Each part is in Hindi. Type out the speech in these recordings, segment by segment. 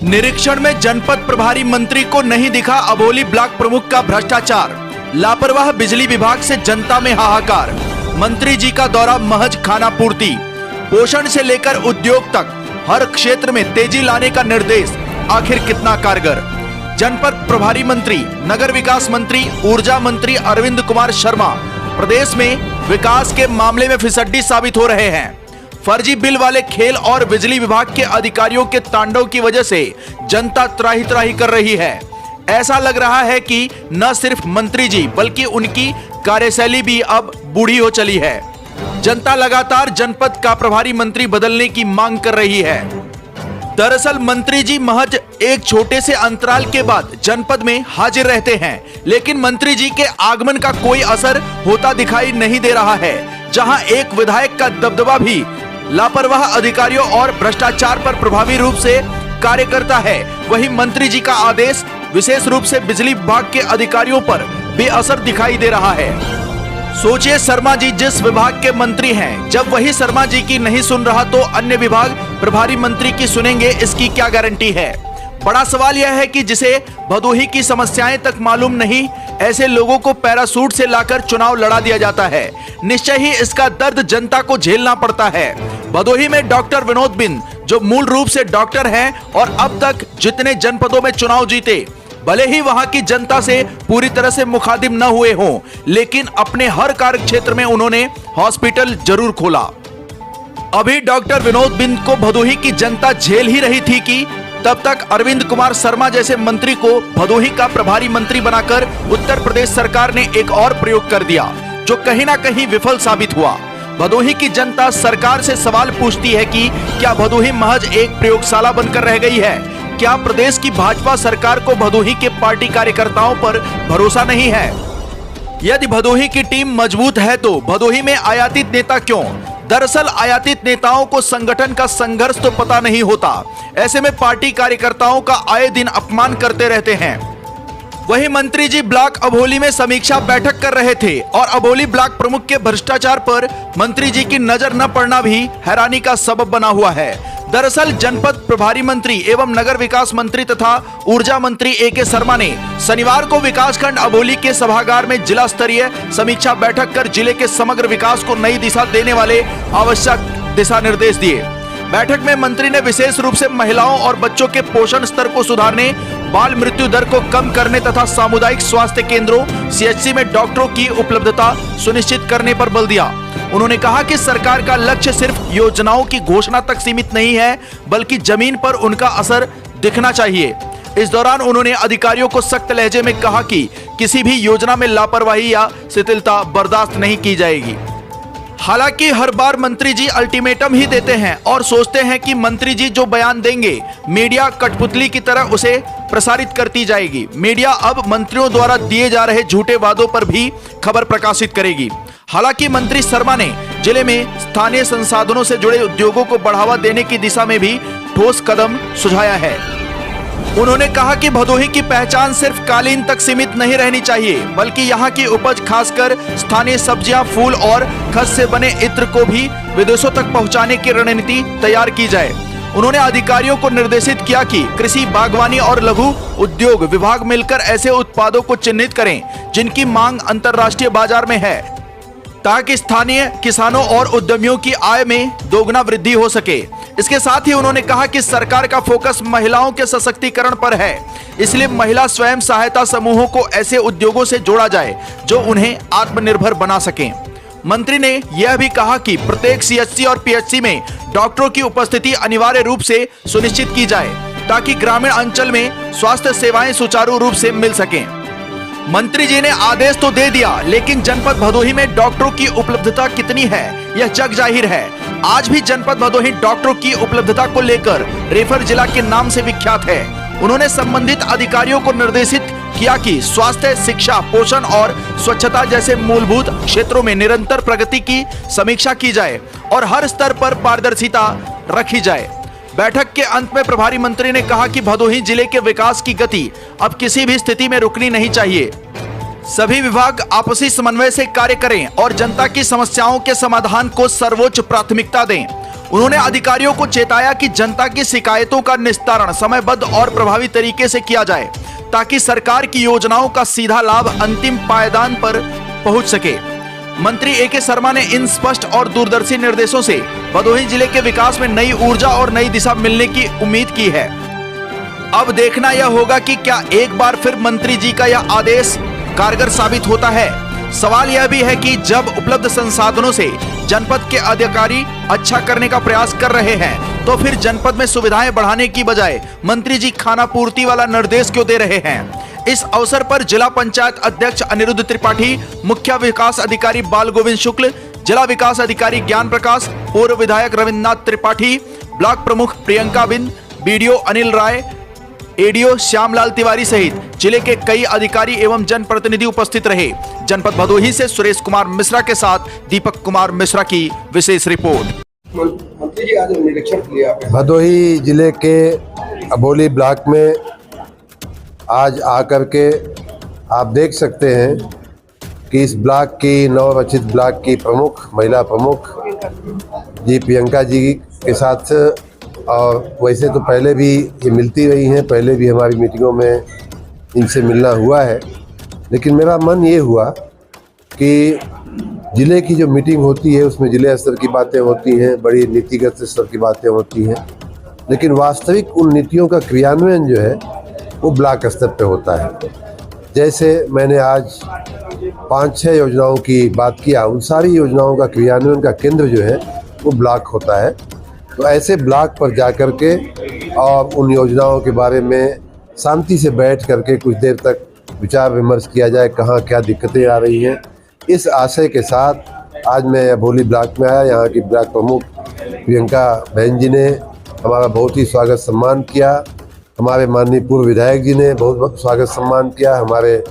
निरीक्षण में जनपद प्रभारी मंत्री को नहीं दिखा अबोली ब्लॉक प्रमुख का भ्रष्टाचार। लापरवाह बिजली विभाग से जनता में हाहाकार। मंत्री जी का दौरा महज खाना पूर्ति, पोषण से लेकर उद्योग तक हर क्षेत्र में तेजी लाने का निर्देश आखिर कितना कारगर। जनपद प्रभारी मंत्री, नगर विकास मंत्री, ऊर्जा मंत्री अरविंद कुमार शर्मा प्रदेश में विकास के मामले में फिसड्डी साबित हो रहे हैं। फर्जी बिल वाले खेल और बिजली विभाग के अधिकारियों के तांडव की वजह से जनता त्राही त्राही कर रही है। ऐसा लग रहा है कि न सिर्फ मंत्री जी बल्कि उनकी कार्यशैली भी अब बूढ़ी हो चली है। जनता लगातार जनपद का प्रभारी मंत्री बदलने की मांग कर रही है। दरअसल मंत्री जी महज एक छोटे से अंतराल के बाद जनपद में हाजिर रहते हैं, लेकिन मंत्री जी के आगमन का कोई असर होता दिखाई नहीं दे रहा है। जहां एक विधायक का दबदबा भी लापरवाह अधिकारियों और भ्रष्टाचार पर प्रभावी रूप से कार्य करता है, वहीं मंत्री जी का आदेश विशेष रूप से बिजली विभाग के अधिकारियों पर बेअसर दिखाई दे रहा है। सोचिए, शर्मा जी जिस विभाग के मंत्री हैं, जब वही शर्मा जी की नहीं सुन रहा तो अन्य विभाग प्रभारी मंत्री की सुनेंगे, इसकी क्या गारंटी है। बड़ा सवाल यह है कि जिसे भदोही की समस्याएं तक मालूम नहीं, ऐसे लोगों को पैराशूट से लाकर चुनाव लड़ा दिया जाता है। निश्चय ही इसका दर्द जनता को झेलना पड़ता है। भदोही में डॉक्टर विनोद बिंद, जो मूल रूप से डॉक्टर हैं और अब तक जितने जनपदों में चुनाव जीते, भले ही वहां की जनता से पूरी तरह से मुखातिब न हुए हों, लेकिन अपने हर कार्य क्षेत्र में उन्होंने हॉस्पिटल जरूर खोला। अभी डॉक्टर विनोद बिंद को भदोही की जनता झेल ही रही थी कि तब तक अरविंद कुमार शर्मा जैसे मंत्री को भदोही का प्रभारी मंत्री बनाकर उत्तर प्रदेश सरकार ने एक और प्रयोग कर दिया, जो कहीं ना कहीं विफल साबित हुआ। भदोही की जनता सरकार से सवाल पूछती है कि क्या भदोही महज एक प्रयोगशाला बनकर रह गई है? क्या प्रदेश की भाजपा सरकार को भदोही के पार्टी कार्यकर्ताओं पर भरोसा नहीं है? यदि भदोही की टीम मजबूत है तो भदोही में आयातित नेता क्यों? दरअसल आयातित नेताओं को संगठन का संघर्ष तो पता नहीं होता। ऐसे में पार्टी कार्यकर्ताओं का आए दिन अपमान करते रहते हैं। वहीं मंत्री जी ब्लॉक अबोली में समीक्षा बैठक कर रहे थे और अबोली ब्लॉक प्रमुख के भ्रष्टाचार पर मंत्री जी की नजर न पड़ना भी हैरानी का सबब बना हुआ है। दरअसल जनपद प्रभारी मंत्री एवं नगर विकास मंत्री तथा ऊर्जा मंत्री ए.के. शर्मा ने शनिवार को विकासखंड अबोली के सभागार में जिला स्तरीय समीक्षा बैठक कर जिले के समग्र विकास को नई दिशा देने वाले आवश्यक दिशा निर्देश दिए। बैठक में मंत्री ने विशेष रूप से महिलाओं और बच्चों के पोषण स्तर को सुधारने, बाल मृत्यु दर को कम करने तथा सामुदायिक स्वास्थ्य केंद्रों सीएचसी में डॉक्टरों की उपलब्धता सुनिश्चित करने पर बल दिया। उन्होंने कहा कि सरकार का लक्ष्य सिर्फ योजनाओं की घोषणा तक सीमित नहीं है, बल्कि जमीन पर उनका असर दिखना चाहिए। इस दौरान उन्होंने अधिकारियों को सख्त लहजे में कहा कि किसी भी योजना में लापरवाही या शिथिलता बर्दाश्त नहीं की जाएगी। हालांकि हर बार मंत्री जी अल्टीमेटम ही देते हैं और सोचते हैं कि मंत्री जी जो बयान देंगे, मीडिया कठपुतली की तरह उसे प्रसारित करती जाएगी। मीडिया अब मंत्रियों द्वारा दिए जा रहे झूठे वादों पर भी खबर प्रकाशित करेगी। हालांकि मंत्री शर्मा ने जिले में स्थानीय संसाधनों से जुड़े उद्योगों को बढ़ावा देने की दिशा में भी ठोस कदम सुझाया है। उन्होंने कहा कि भदोही की पहचान सिर्फ कालीन तक सीमित नहीं रहनी चाहिए, बल्कि यहाँ की उपज खासकर स्थानीय सब्जियां, फूल और खस से बने इत्र को भी विदेशों तक पहुँचाने की रणनीति तैयार की जाए। उन्होंने अधिकारियों को निर्देशित किया कि कृषि, बागवानी और लघु उद्योग विभाग मिलकर ऐसे उत्पादों को चिन्हित करें जिनकी मांग अंतर्राष्ट्रीय बाजार में है, ताकि स्थानीय किसानों और उद्यमियों की आय में दोगुना वृद्धि हो सके। इसके साथ ही उन्होंने कहा कि सरकार का फोकस महिलाओं के सशक्तिकरण पर है, इसलिए महिला स्वयं सहायता समूहों को ऐसे उद्योगों से जोड़ा जाए जो उन्हें आत्मनिर्भर बना सकें। मंत्री ने यह भी कहा कि प्रत्येक सीएचसी और पीएचसी में डॉक्टरों की उपस्थिति अनिवार्य रूप से सुनिश्चित की जाए, ताकि ग्रामीण अंचल में स्वास्थ्य सेवाएं सुचारू रूप से मिल सकें। मंत्री जी ने आदेश तो दे दिया, लेकिन जनपद भदोही में डॉक्टरों की उपलब्धता कितनी है यह जग जाहिर है। आज भी जनपद भदोही डॉक्टरों की उपलब्धता को लेकर रेफर जिला के नाम से विख्यात है। उन्होंने संबंधित अधिकारियों को निर्देशित किया कि स्वास्थ्य, शिक्षा, पोषण और स्वच्छता जैसे मूलभूत क्षेत्रों में निरंतर प्रगति की समीक्षा की जाए और हर स्तर पर पारदर्शिता रखी जाए। बैठक के अंत में प्रभारी मंत्री ने कहा कि भदोही जिले के विकास की गति अब किसी भी स्थिति में रुकनी नहीं चाहिए। सभी विभाग आपसी समन्वय से कार्य करें और जनता की समस्याओं के समाधान को सर्वोच्च प्राथमिकता दें। उन्होंने अधिकारियों को चेताया कि जनता की शिकायतों का निस्तारण समयबद्ध और प्रभावी तरीके से किया जाए ताकि सरकार की योजनाओं का सीधा लाभ अंतिम पायदान पर पहुंच सके। मंत्री ए.के. शर्मा ने इन स्पष्ट और दूरदर्शी निर्देशों से भदोही जिले के विकास में नई ऊर्जा और नई दिशा मिलने की उम्मीद की है। अब देखना यह होगा कि क्या एक बार फिर मंत्री जी का यह आदेश कारगर साबित होता है। सवाल यह भी है कि जब उपलब्ध संसाधनों से जनपद के अधिकारी अच्छा करने का प्रयास कर रहे हैं तो फिर जनपद में सुविधाएं बढ़ाने की बजाय मंत्री जी खाना पूर्ति वाला निर्देश क्यों दे रहे हैं। इस अवसर पर जिला पंचायत अध्यक्ष अनिरुद्ध त्रिपाठी, मुख्य विकास अधिकारी बाल गोविंद शुक्ल, जिला विकास अधिकारी ज्ञान प्रकाश, पूर्व विधायक रविन्द्रनाथ त्रिपाठी, ब्लॉक प्रमुख प्रियंका बिंद, बीडीओ अनिल राय, एडीओ श्यामलाल तिवारी सहित जिले के कई अधिकारी एवं जनप्रतिनिधि उपस्थित रहे। जनपद भदोही से सुरेश कुमार मिश्रा के साथ दीपक कुमार मिश्रा की विशेष रिपोर्ट। मंत्री जी आज निरीक्षण किया भदोही जिले के अबोली ब्लॉक में आज आकर के आप देख सकते हैं कि इस ब्लॉक की नवरचित ब्लॉक की प्रमुख महिला प्रमुख जी प्रियंका जी के साथ, और वैसे तो पहले भी ये मिलती रही हैं, पहले भी हमारी मीटिंगों में इनसे मिलना हुआ है, लेकिन मेरा मन ये हुआ कि ज़िले की जो मीटिंग होती है उसमें ज़िले स्तर की बातें होती हैं, बड़ी नीतिगत स्तर की बातें होती हैं, लेकिन वास्तविक उन नीतियों का क्रियान्वयन जो है वो ब्लॉक स्तर पे होता है। जैसे मैंने आज 5-6 योजनाओं की बात किया, उन सारी योजनाओं का क्रियान्वयन का केंद्र जो है वो ब्लॉक होता है। तो ऐसे ब्लॉक पर जा कर के और उन योजनाओं के बारे में शांति से बैठ करके कुछ देर तक विचार विमर्श किया जाए, कहाँ क्या दिक्कतें आ रही हैं। इस आशय के साथ आज मैं अबोली ब्लॉक में आया। यहाँ की ब्लॉक प्रमुख प्रियंका बहन जी ने हमारा बहुत ही स्वागत सम्मान किया, हमारे माननीय पूर्व विधायक जी ने बहुत स्वागत सम्मान किया, हमारे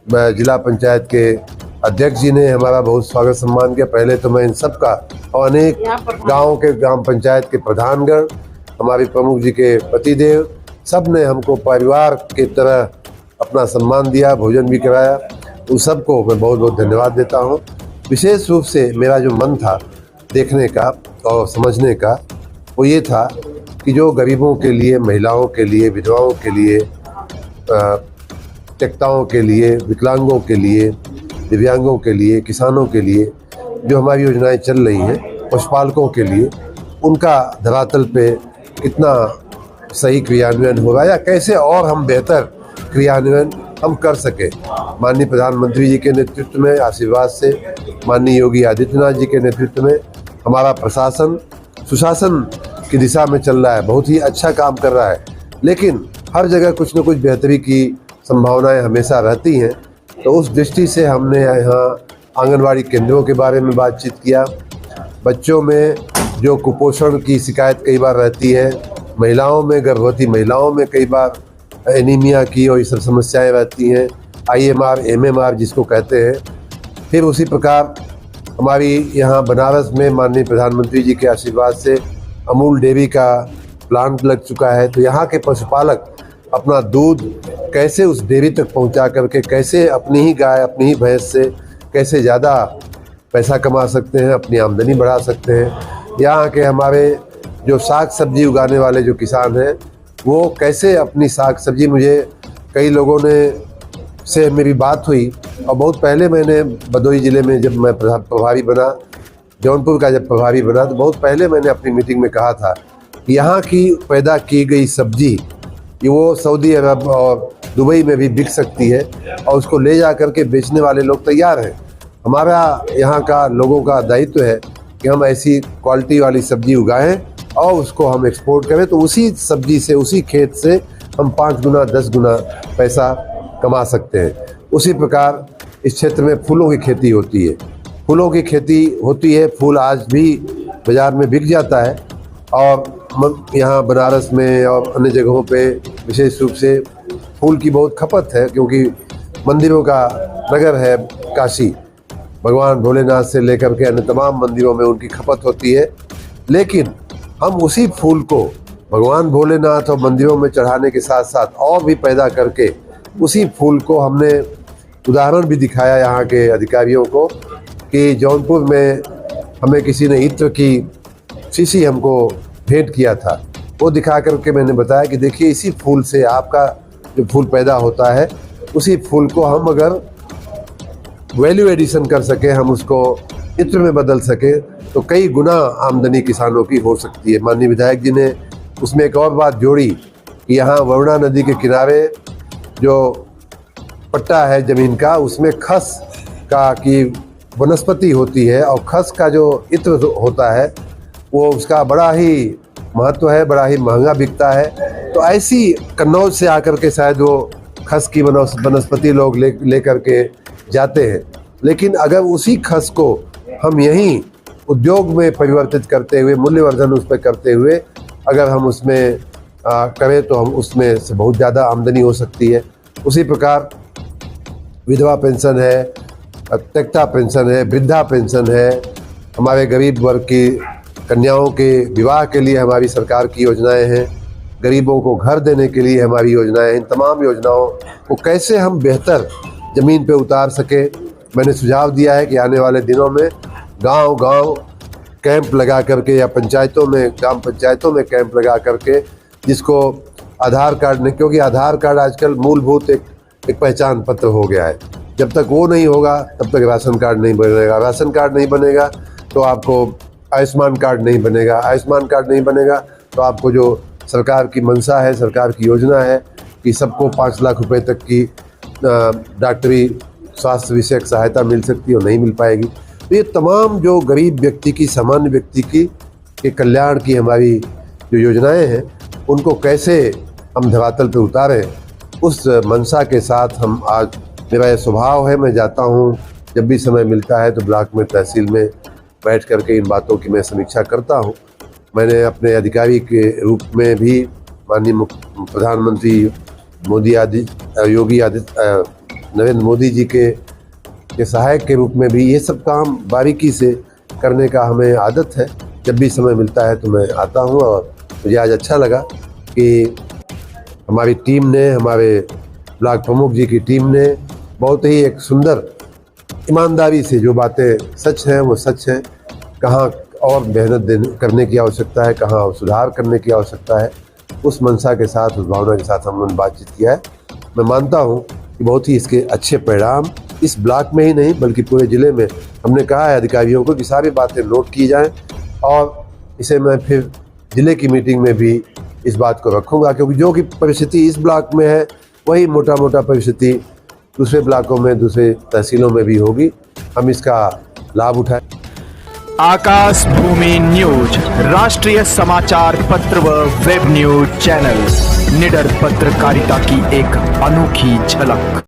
जिला पंचायत के अध्यक्ष जी ने हमारा बहुत स्वागत सम्मान किया। पहले तो मैं इन सब का और अनेक गाँव के ग्राम पंचायत के प्रधानगण, हमारे प्रमुख जी के पतिदेव, सब ने हमको परिवार की तरह अपना सम्मान दिया, भोजन भी कराया। उन सबको मैं बहुत बहुत धन्यवाद देता हूँ। विशेष रूप से मेरा जो मन था देखने का और समझने का वो ये था कि जो गरीबों के लिए, महिलाओं के लिए, विधवाओं के लिए, त्यक्ताओं के लिए, विकलांगों के लिए, दिव्यांगों के लिए, किसानों के लिए जो हमारी योजनाएं चल रही हैं, पशुपालकों के लिए, उनका धरातल पे कितना सही क्रियान्वयन होगा या कैसे और हम बेहतर क्रियान्वयन हम कर सके। माननीय प्रधानमंत्री जी के नेतृत्व में, आशीर्वाद से, माननीय योगी आदित्यनाथ जी के नेतृत्व में हमारा प्रशासन सुशासन की दिशा में चल रहा है, बहुत ही अच्छा काम कर रहा है, लेकिन हर जगह कुछ न कुछ बेहतरी की संभावनाएं हमेशा रहती हैं। तो उस दृष्टि से हमने यहाँ आंगनवाड़ी केंद्रों के बारे में बातचीत किया। बच्चों में जो कुपोषण की शिकायत कई बार रहती है, महिलाओं में, गर्भवती महिलाओं में कई बार एनीमिया की और ये सब समस्याएं रहती हैं, IMR MMR जिसको कहते हैं। फिर उसी प्रकार हमारी यहाँ बनारस में माननीय प्रधानमंत्री जी के आशीर्वाद से अमूल डेयरी का प्लांट लग चुका है। तो यहाँ के पशुपालक अपना दूध कैसे उस डेयरी तक पहुँचा करके कैसे अपनी ही गाय, अपनी ही भैंस से कैसे ज़्यादा पैसा कमा सकते हैं, अपनी आमदनी बढ़ा सकते हैं। यहाँ के हमारे जो साग सब्जी उगाने वाले जो किसान हैं वो कैसे अपनी साग सब्जी, मुझे कई लोगों ने से मेरी बात हुई, और बहुत पहले मैंने भदोही ज़िले में जब मैं प्रभारी बना, जौनपुर का जब प्रभारी बना, तो बहुत पहले मैंने अपनी मीटिंग में कहा था कि यहाँ की पैदा की गई सब्जी ये वो सऊदी अरब और दुबई में भी बिक सकती है और उसको ले जा कर के बेचने वाले लोग तैयार हैं। हमारा यहाँ का लोगों का दायित्व है कि हम ऐसी क्वालिटी वाली सब्जी उगाएं और उसको हम एक्सपोर्ट करें, तो उसी सब्जी से, उसी खेत से हम 5 गुना 10 गुना पैसा कमा सकते हैं। उसी प्रकार इस क्षेत्र में फूलों की खेती होती है, फूलों की खेती होती है, फूल आज भी बाज़ार में बिक जाता है। और यहाँ बनारस में और अन्य जगहों पे विशेष रूप से फूल की बहुत खपत है, क्योंकि मंदिरों का नगर है काशी, भगवान भोलेनाथ से लेकर के अन्य तमाम मंदिरों में उनकी खपत होती है। लेकिन हम उसी फूल को भगवान भोलेनाथ और मंदिरों में चढ़ाने के साथ साथ और भी पैदा करके उसी फूल को हमने उदाहरण भी दिखाया यहाँ के अधिकारियों को कि जौनपुर में हमें किसी ने इत्र की शीशी हमको भेंट किया था, वो दिखा करके मैंने बताया कि देखिए इसी फूल से आपका जो फूल पैदा होता है, उसी फूल को हम अगर वैल्यू एडिशन कर सके, हम उसको इत्र में बदल सके, तो कई गुना आमदनी किसानों की हो सकती है। माननीय विधायक जी ने उसमें एक और बात जोड़ी कि यहाँ वरुणा नदी के किनारे जो पट्टा है ज़मीन का, उसमें खस का की वनस्पति होती है और खस का जो इत्र होता है वो उसका बड़ा ही महत्व है, बड़ा ही महंगा बिकता है। तो ऐसी कन्नौज से आकर के शायद वो खस की वनस्पति लोग ले करके जाते हैं, लेकिन अगर उसी खस को हम यहीं उद्योग में परिवर्तित करते हुए, मूल्यवर्धन उस पर करते हुए अगर हम उसमें करें तो हम उसमें से बहुत ज़्यादा आमदनी हो सकती है। उसी प्रकार विधवा पेंशन है, त्यक्ता पेंशन है, वृद्धा पेंशन है, हमारे गरीब वर्ग की कन्याओं के विवाह के लिए हमारी सरकार की योजनाएं हैं, गरीबों को घर देने के लिए हमारी योजनाएं हैं। इन तमाम योजनाओं को कैसे हम बेहतर ज़मीन पे उतार सके, मैंने सुझाव दिया है कि आने वाले दिनों में गांव-गांव कैंप लगा करके या पंचायतों में, ग्राम पंचायतों में कैंप लगा करके, जिसको आधार कार्ड ने, क्योंकि आधार कार्ड आजकल मूलभूत एक पहचान पत्र हो गया है, जब तक वो नहीं होगा तब तक राशन कार्ड नहीं बनेगा, राशन कार्ड नहीं बनेगा तो आपको आयुष्मान कार्ड नहीं बनेगा, आयुष्मान कार्ड नहीं बनेगा तो आपको जो सरकार की मंशा है, सरकार की योजना है कि सबको 5 लाख रुपए तक की डॉक्टरी स्वास्थ्य विषयक सहायता मिल सकती है, वो नहीं मिल पाएगी। तो ये तमाम जो गरीब व्यक्ति की, सामान्य व्यक्ति की के कल्याण की हमारी जो योजनाएं हैं, उनको कैसे हम धरातल पे उतारें, उस मंशा के साथ हम आज, मेरा ये स्वभाव है, मैं जाता हूँ जब भी समय मिलता है तो ब्लॉक में, तहसील में बैठ करके इन बातों की मैं समीक्षा करता हूँ। मैंने अपने अधिकारी के रूप में भी माननीय प्रधानमंत्री नरेंद्र मोदी जी के सहायक के रूप में भी ये सब काम बारीकी से करने का हमें आदत है। जब भी समय मिलता है तो मैं आता हूँ और मुझे आज अच्छा लगा कि हमारी टीम ने, हमारे ब्लॉक प्रमुख जी की टीम ने बहुत ही एक सुंदर ईमानदारी से, जो बातें सच हैं वो सच हैं, कहाँ और मेहनत करने की आवश्यकता है, कहाँ और सुधार करने की आवश्यकता है, उस मंशा के साथ, उस भावना के साथ हम लोगों ने बातचीत किया है। मैं मानता हूँ कि बहुत ही इसके अच्छे परिणाम इस ब्लॉक में ही नहीं बल्कि पूरे ज़िले में, हमने कहा है अधिकारियों को कि सारी बातें नोट की जाएं और इसे मैं फिर ज़िले की मीटिंग में भी इस बात को रखूँगा, क्योंकि जो कि परिस्थिति इस ब्लॉक में है वही मोटा मोटा परिस्थिति दूसरे ब्लॉकों में, दूसरे तहसीलों में भी होगी। हम इसका लाभ उठाएं। आकाश भूमि न्यूज, राष्ट्रीय समाचार पत्र व वेब न्यूज चैनल, निडर पत्रकारिता की एक अनोखी झलक।